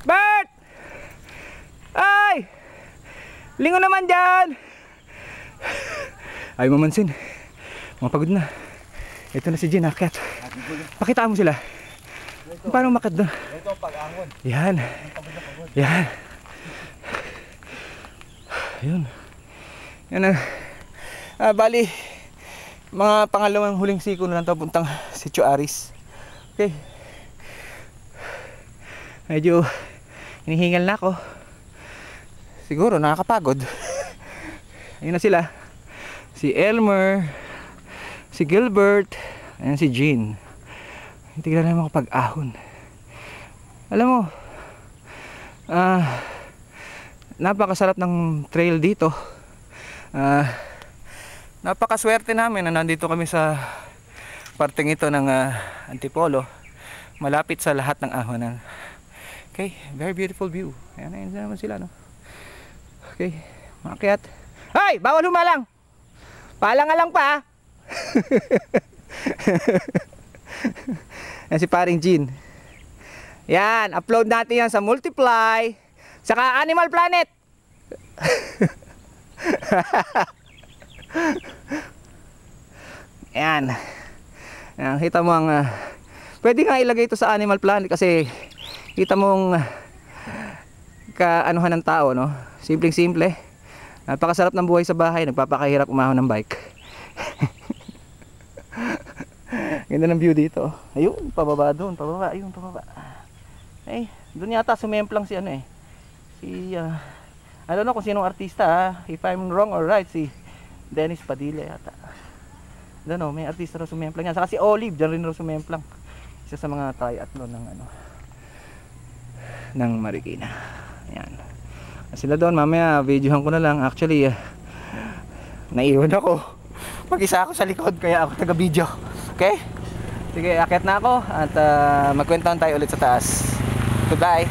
Bert! Ay! Lingon naman dyan! Ay mamansin. Mapagod na. Ito na si Jin, akyat. Pakitaan mo sila. Paano umakyat doon? Ito pag-angon. Yan. Yan. Ayun. Yan ang bali mga pangalawang huling siko na lang ito puntang Sitio Aris. Okay. Medyo hinihingal na ako. Siguro nakakapagod. Ayun na sila. Si Elmer, si Gilbert, ayan si Jean. Tignan naman ako pag-ahon. Alam mo, napakasarap ng trail dito. Napakaswerte namin na nandito kami sa parteng ito ng Antipolo, malapit sa lahat ng ahonan. Okay, very beautiful view. Ayan naman sila, no? Okay, maakyat. Ay, bawal humalang. Paalang-alang pa. Yan si paring Jean. Yan, upload natin yan sa Multiply, saka Animal Planet. Yan. Yan, kita mo ang pwede nga ilagay ito sa Animal Planet kasi kita mong kaanuhan ng tao, no? Simpleng simple. Napakasarap ng buhay sa bahay, nagpapakahirap umahon ng bike. Ganda ng view dito. Ayun, pababa doon, pababa, ayun, pababa. Eh, doon yata sumemplang si ano eh. Si I don't know kung sinong artista if I'm wrong or right, si Dennis Padilla yata. I don't know, may artista raw sumemplang yan. Saka si Olive, dyan rin raw sumemplang. Isa sa mga triathlon ng ano, ng Marikina. Ayan. Sila doon, mamaya videohan ko na lang. Actually, naiwan ako. Mag-isa ako sa likod, kaya ako taga-video. Okay? Sige, akyat na ako at magkwentuhan tayo ulit sa taas. Goodbye!